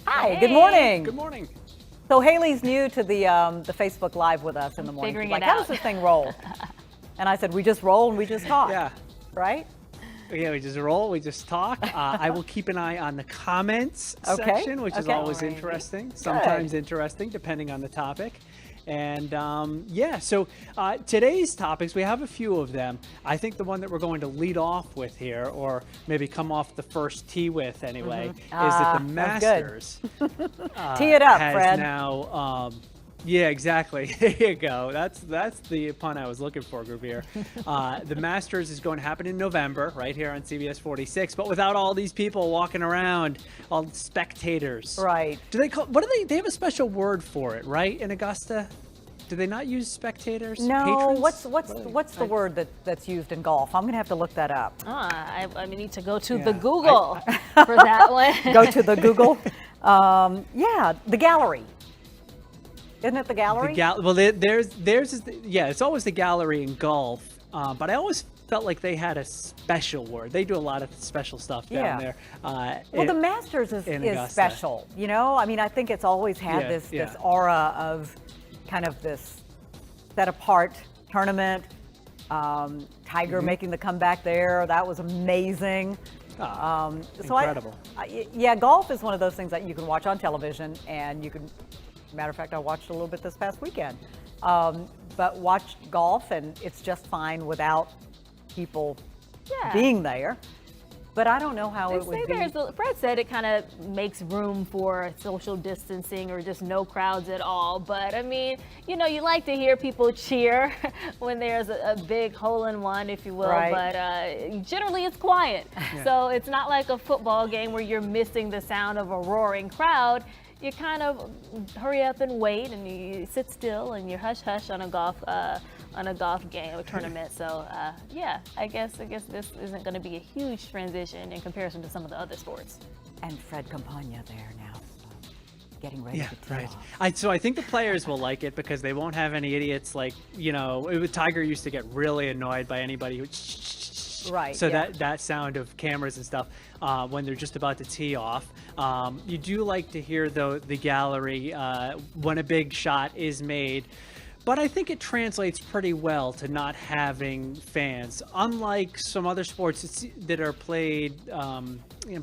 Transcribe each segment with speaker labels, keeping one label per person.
Speaker 1: Hi, good morning.
Speaker 2: Good morning.
Speaker 1: So Haley's new to the Facebook Live with us in the morning.
Speaker 3: Figuring
Speaker 1: She's like,
Speaker 3: it
Speaker 1: how
Speaker 3: out.
Speaker 1: does this thing roll? And I said, we just roll and we just talk.
Speaker 2: Yeah.
Speaker 1: Right?
Speaker 2: Yeah, we just roll, we just talk. I will keep an eye on the comments section, which is always
Speaker 3: Alrighty.
Speaker 2: interesting, sometimes interesting, depending on the topic. And yeah, so today's topics, we have a few of them. I think the one that we're going to lead off with here, or maybe come off the first tee with anyway, is that the Masters
Speaker 1: Tee it up,
Speaker 2: has
Speaker 1: Fred.
Speaker 2: now. Yeah, exactly. There you go. That's the pun I was looking for, Groupier. The Masters is going to happen in November, right here on CBS46, but without all these people walking around, all the spectators.
Speaker 1: Right.
Speaker 2: Do they call? What do they? They have a special word for it, right? In Augusta, do they not use spectators?
Speaker 1: No,
Speaker 2: Patrons?
Speaker 1: what's the word that's used in golf? I'm gonna have to look that up.
Speaker 3: I need to go to
Speaker 2: Yeah,
Speaker 3: the Google for that one.
Speaker 1: Go to the Google. Yeah, the gallery. Isn't it the gallery?
Speaker 2: Well, it's always the gallery in golf, but I always felt like they had a special word. They do a lot of special stuff down there.
Speaker 1: Well, the Masters is
Speaker 2: Augusta.
Speaker 1: special. You know, I mean, I think it's always had this aura of kind of this set apart tournament. Tiger making the comeback there, that was amazing.
Speaker 2: Incredible.
Speaker 1: Yeah, golf is one of those things that you can watch on television, and you can. Matter of fact, I watched a little bit this past weekend. But watch golf, and it's just fine without people being there. But I don't know how it would be.
Speaker 3: Fred said it kind of makes room for social distancing or just no crowds at all. But I mean, you know, you like to hear people cheer when there's a big hole-in-one, if you will.
Speaker 1: Right.
Speaker 3: But generally it's quiet. So it's not like a football game where you're missing the sound of a roaring crowd. You kind of hurry up and wait, and you sit still, and you hush hush on a golf game or tournament. So yeah, I guess this isn't going to be a huge transition in comparison to some of the other sports.
Speaker 1: And Fred Campagna there now, getting ready to tee
Speaker 2: right.
Speaker 1: off.
Speaker 2: So I think the players will like it because they won't have any idiots like, you know, Tiger used to get really annoyed by anybody who.
Speaker 1: Right.
Speaker 2: So that sound of cameras and stuff when they're just about to tee off. You do like to hear, though, the gallery when a big shot is made. But I think it translates pretty well to not having fans. Unlike some other sports that are played,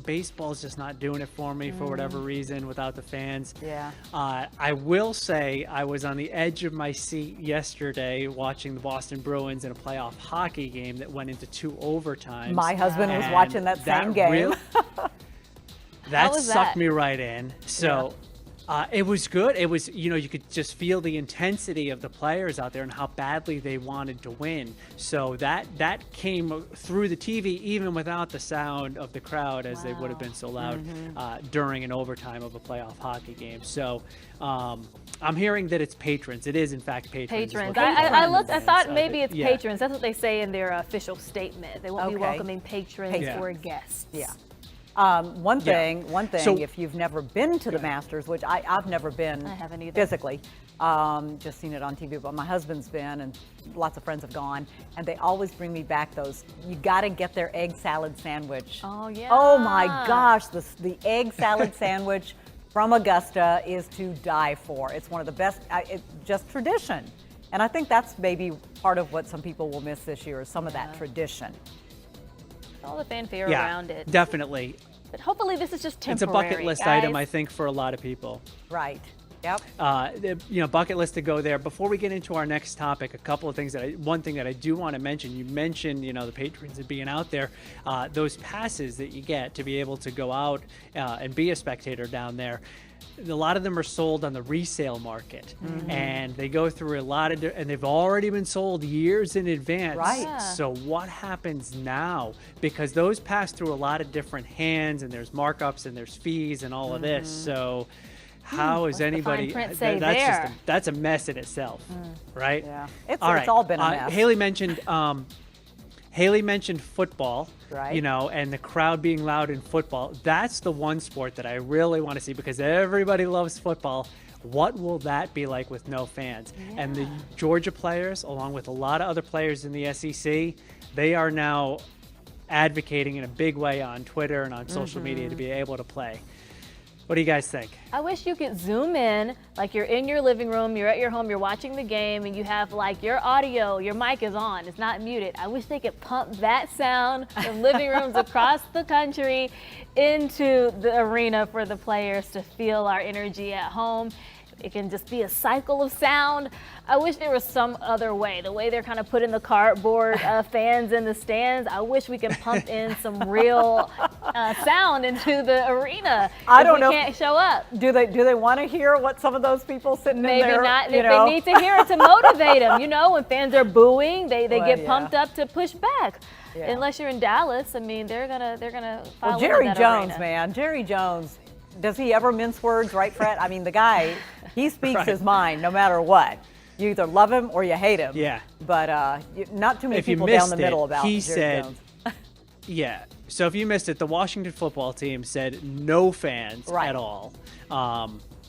Speaker 2: baseball's just not doing it for me for whatever reason without the fans.
Speaker 1: Yeah.
Speaker 2: I will say I was on the edge of my seat yesterday watching the Boston Bruins in a playoff hockey game that went into 2 overtimes.
Speaker 1: My husband was
Speaker 2: And
Speaker 1: watching that same game.
Speaker 2: That
Speaker 3: was
Speaker 2: sucked
Speaker 3: that?
Speaker 2: me right in. So it was good. It was, you know, you could just feel the intensity of the players out there and how badly they wanted to win. So that came through the TV even without the sound of the crowd, as they would have been so loud during an overtime of a playoff hockey game. So I'm hearing that it's patrons. It is in fact patrons.
Speaker 3: Patrons.
Speaker 2: is what
Speaker 3: I
Speaker 2: they
Speaker 3: looked. I
Speaker 2: said.
Speaker 3: thought maybe it's
Speaker 2: Yeah.
Speaker 3: patrons. That's what they say in their official statement. They won't be
Speaker 1: Okay.
Speaker 3: welcoming patrons
Speaker 2: Yeah.
Speaker 3: or guests.
Speaker 1: Yeah. One thing,
Speaker 2: So-
Speaker 1: if you've never been to the Masters, which I've never been
Speaker 3: I haven't either.
Speaker 1: physically, just seen it on TV, but my husband's been and lots of friends have gone, and they always bring me back those, you got to get their egg salad sandwich.
Speaker 3: Oh, yeah.
Speaker 1: Oh my gosh, the egg salad sandwich from Augusta is to die for. It's one of the best, it's just tradition. And I think that's maybe part of what some people will miss this year is some of that tradition.
Speaker 3: All the fanfare
Speaker 2: Yeah,
Speaker 3: around it.
Speaker 2: definitely.
Speaker 3: But hopefully this is just
Speaker 2: It's a
Speaker 3: temporary.
Speaker 2: bucket list
Speaker 3: guys.
Speaker 2: item, I think, for a lot of people.
Speaker 1: Right. Yep.
Speaker 2: Bucket list to go there. Before we get into our next topic, a couple of things one thing that I do want to mention. You mentioned, the patrons and being out there, those passes that you get to be able to go out and be a spectator down there. A lot of them are sold on the resale market, and they go through a lot of, and they've already been sold years in advance.
Speaker 1: Right.
Speaker 3: Yeah.
Speaker 2: So what happens now? Because those pass through a lot of different hands, and there's markups and there's fees and all of this. So how is
Speaker 3: What's the fine
Speaker 2: anybody?
Speaker 3: print say
Speaker 2: that's
Speaker 3: there?
Speaker 2: that's a mess in itself, right?
Speaker 1: Yeah. It's all been a mess.
Speaker 2: Haley mentioned football,
Speaker 1: Right.
Speaker 2: and the crowd being loud in football. That's the one sport that I really want to see because everybody loves football. What will that be like with no fans?
Speaker 3: Yeah.
Speaker 2: And the Georgia players, along with a lot of other players in the SEC, they are now advocating in a big way on Twitter and on social media to be able to play. What do you guys think?
Speaker 3: I wish you could zoom in, like you're in your living room, you're at your home, you're watching the game, and you have like your audio, your mic is on, it's not muted. I wish they could pump that sound from living rooms across the country into the arena for the players to feel our energy at home. It can just be a cycle of sound. I wish there was some other way. The way they're kind of putting the cardboard fans in the stands, I wish we can pump in some real sound into the arena.
Speaker 1: I don't know.
Speaker 3: We can't show up.
Speaker 1: Do they want to hear what some of those people sitting in
Speaker 3: Maybe
Speaker 1: there?
Speaker 3: not.
Speaker 1: You
Speaker 3: If
Speaker 1: know?
Speaker 3: they need to hear it to motivate them, you know, when fans are booing, they
Speaker 1: Well,
Speaker 3: get
Speaker 1: yeah.
Speaker 3: pumped up to push back.
Speaker 1: Yeah.
Speaker 3: Unless you're in Dallas, I mean, they're gonna follow
Speaker 1: Well, Jerry
Speaker 3: that
Speaker 1: Jones,
Speaker 3: arena.
Speaker 1: man, Jerry Jones. Does he ever mince words, right, Fred? I mean, the guy, he speaks
Speaker 2: Right.
Speaker 1: his mind no matter what. You either love him or you hate him.
Speaker 2: Yeah.
Speaker 1: But not too many
Speaker 2: If you
Speaker 1: people down
Speaker 2: missed
Speaker 1: the
Speaker 2: it,
Speaker 1: middle about
Speaker 2: he
Speaker 1: Jerry
Speaker 2: said,
Speaker 1: Jones.
Speaker 2: Yeah. So if you missed it, the Washington football team said no fans
Speaker 1: Right.
Speaker 2: at all.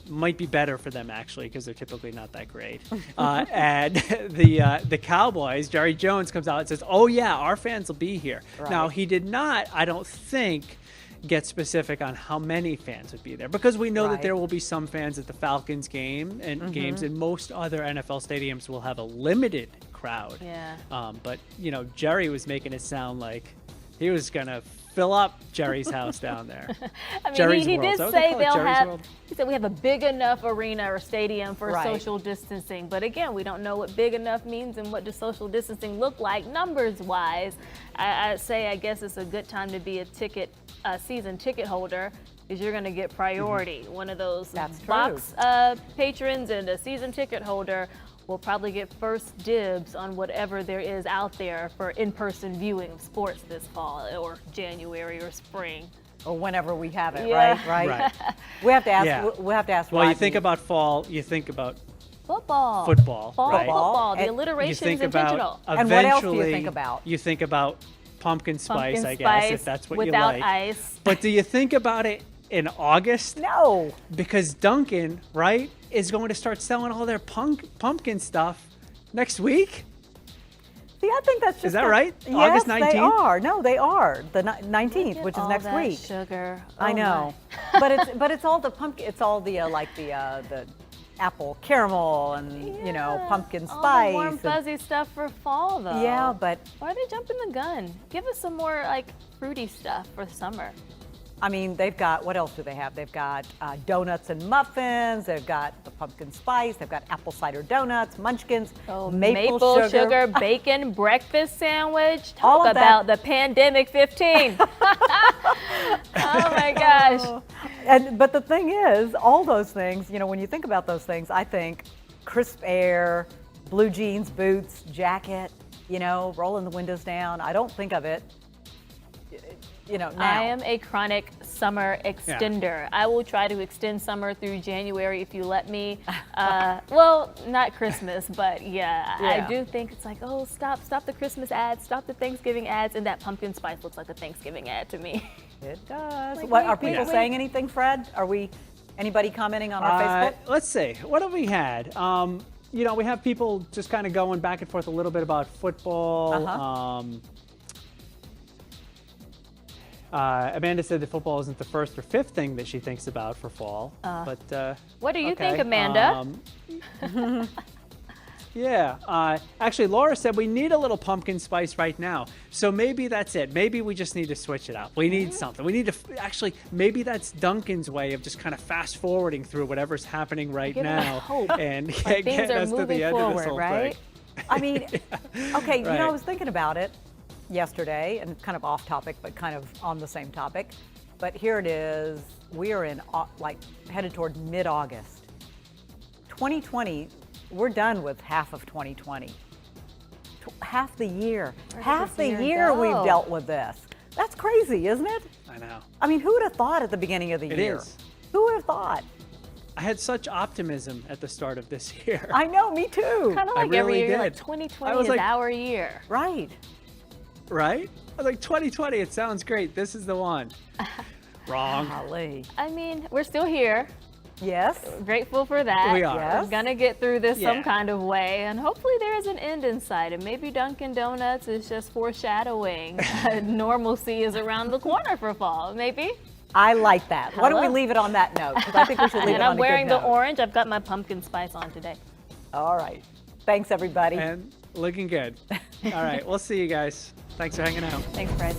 Speaker 2: Might be better for them actually because they're typically not that great. And the Cowboys, Jerry Jones comes out and says, "Oh yeah, our fans will be here."
Speaker 1: Right.
Speaker 2: Now he did not, I don't think, get specific on how many fans would be there because we know
Speaker 1: Right.
Speaker 2: that there will be some fans at the Falcons game and games, and most other NFL stadiums will have a limited crowd.
Speaker 3: Yeah.
Speaker 2: But you know, Jerry was making it sound like he was gonna fill up Jerry's house down there.
Speaker 3: I mean,
Speaker 2: Jerry's
Speaker 3: he
Speaker 2: World.
Speaker 3: did
Speaker 2: Is that what they
Speaker 3: say
Speaker 2: call it?
Speaker 3: they'll
Speaker 2: Jerry's
Speaker 3: have.
Speaker 2: World?
Speaker 3: He said we have a big enough arena or stadium for
Speaker 1: Right.
Speaker 3: social distancing. But again, we don't know what big enough means and what does social distancing look like numbers wise. I'd say I guess it's a good time to be a season ticket holder because you're going to get priority. One of those
Speaker 1: That's true.
Speaker 3: box patrons and a season ticket holder will probably get first dibs on whatever there is out there for in-person viewing of sports this fall or January or spring.
Speaker 1: Or whenever we have it,
Speaker 3: Yeah.
Speaker 1: right?
Speaker 2: Right.
Speaker 1: We have to ask.
Speaker 2: Yeah.
Speaker 1: We have to ask.
Speaker 2: Well, you
Speaker 1: Rodney.
Speaker 2: think about fall, you think about
Speaker 3: Football.
Speaker 2: Football, right?
Speaker 3: Football. The
Speaker 1: And
Speaker 2: you
Speaker 3: alliteration
Speaker 2: think
Speaker 3: is intentional.
Speaker 2: about
Speaker 1: And what else do you
Speaker 2: eventually
Speaker 1: think about?
Speaker 2: You think about pumpkin spice,
Speaker 3: Pumpkin
Speaker 2: I guess, if
Speaker 3: spice
Speaker 2: that's what
Speaker 3: without
Speaker 2: you like.
Speaker 3: ice.
Speaker 2: But do you think about it in August?
Speaker 1: No.
Speaker 2: Because Dunkin', right, is going to start selling all their pumpkin stuff next week.
Speaker 1: See, I think that's just.
Speaker 2: that right?
Speaker 1: Yes,
Speaker 2: August
Speaker 1: they
Speaker 2: 19th?
Speaker 1: are. No, they are the 19th,
Speaker 3: Look
Speaker 1: which
Speaker 3: at
Speaker 1: is
Speaker 3: all
Speaker 1: next
Speaker 3: that
Speaker 1: week.
Speaker 3: Sugar.
Speaker 1: I
Speaker 3: Oh,
Speaker 1: know, but it's all the pumpkin. It's all the like the apple caramel and
Speaker 3: my.
Speaker 1: pumpkin
Speaker 3: All
Speaker 1: spice.
Speaker 3: the warm
Speaker 1: and-
Speaker 3: fuzzy stuff for fall though.
Speaker 1: Yeah, but
Speaker 3: Why are they jumping the gun? Give us some more like fruity stuff for summer.
Speaker 1: I mean, they've got, what else do they have? They've got donuts and muffins. They've got the pumpkin spice. They've got apple cider donuts, munchkins,
Speaker 3: Oh,
Speaker 1: maple sugar.
Speaker 3: bacon breakfast sandwich. Talk
Speaker 1: All of that.
Speaker 3: about the pandemic 15. Oh my gosh.
Speaker 1: But the thing is, all those things, when you think about those things, I think crisp air, blue jeans, boots, jacket, rolling the windows down. I don't think of it, now.
Speaker 3: I am a chronic summer extender. I will try to extend summer through January if you let me. Well, not Christmas, but yeah,
Speaker 1: Yeah.
Speaker 3: I do think it's like, oh, stop the Christmas ads, stop the Thanksgiving ads, and that pumpkin spice looks like a Thanksgiving ad to me.
Speaker 1: It does.
Speaker 3: Like,
Speaker 1: What,
Speaker 3: wait,
Speaker 1: are people
Speaker 3: wait,
Speaker 1: saying anything, Fred? Anybody commenting on our Facebook?
Speaker 2: Let's see. What have we had? We have people just kind of going back and forth a little bit about football.
Speaker 1: Uh-huh.
Speaker 2: Amanda said that football isn't the first or fifth thing that she thinks about for fall. But
Speaker 3: What do you think,
Speaker 2: okay.
Speaker 3: Amanda?
Speaker 2: Yeah. Actually, Laura said we need a little pumpkin spice right now. So maybe that's it. Maybe we just need to switch it up. We need something. We need to actually. Maybe that's Duncan's way of just kind of fast forwarding through whatever's happening right
Speaker 3: Giving us
Speaker 2: now
Speaker 3: hope.
Speaker 2: and
Speaker 3: Like things
Speaker 2: getting
Speaker 3: are
Speaker 2: us to
Speaker 3: moving
Speaker 2: the end of this
Speaker 3: forward,
Speaker 2: whole
Speaker 3: right?
Speaker 2: thing.
Speaker 1: I mean, okay, I
Speaker 2: Right.
Speaker 1: was thinking about it yesterday and kind of off topic, but kind of on the same topic. But here it is. We are headed toward mid-August. 2020, we're done with half of 2020. Half the year.
Speaker 3: Where did
Speaker 1: Half
Speaker 3: this
Speaker 1: the
Speaker 3: year
Speaker 1: year we've
Speaker 3: go?
Speaker 1: dealt with this. That's crazy, isn't it?
Speaker 2: I know.
Speaker 1: I mean, who would have thought at the beginning of the
Speaker 2: It
Speaker 1: year?
Speaker 2: is.
Speaker 1: Who would have thought?
Speaker 2: I had such optimism at the start of this year.
Speaker 1: I know, me too.
Speaker 3: Kind of
Speaker 2: I
Speaker 3: like every
Speaker 2: really
Speaker 3: year,
Speaker 2: did.
Speaker 3: like
Speaker 2: I
Speaker 3: 2020
Speaker 2: was
Speaker 3: is
Speaker 2: like-
Speaker 3: our year.
Speaker 1: Right.
Speaker 2: Right? I was like, 2020, it sounds great. This is the one. Wrong.
Speaker 1: Golly.
Speaker 3: I mean, we're still here.
Speaker 1: Yes.
Speaker 3: Grateful for that.
Speaker 2: We are.
Speaker 1: Yes.
Speaker 3: We're gonna get through this some
Speaker 2: Yeah.
Speaker 3: kind of way, and hopefully there is an end in sight. And maybe Dunkin' Donuts is just foreshadowing normalcy is around the corner for fall. Maybe.
Speaker 1: I like that. Why don't we
Speaker 3: Hello.
Speaker 1: leave it on that note? Because I think we should leave it
Speaker 3: And
Speaker 1: on
Speaker 3: I'm
Speaker 1: a
Speaker 3: wearing
Speaker 1: good
Speaker 3: the
Speaker 1: note.
Speaker 3: orange. I've got my pumpkin spice on today.
Speaker 1: All right. Thanks, everybody.
Speaker 2: And looking good. All right, we'll see you guys. Thanks for hanging out.
Speaker 1: Thanks, Fred.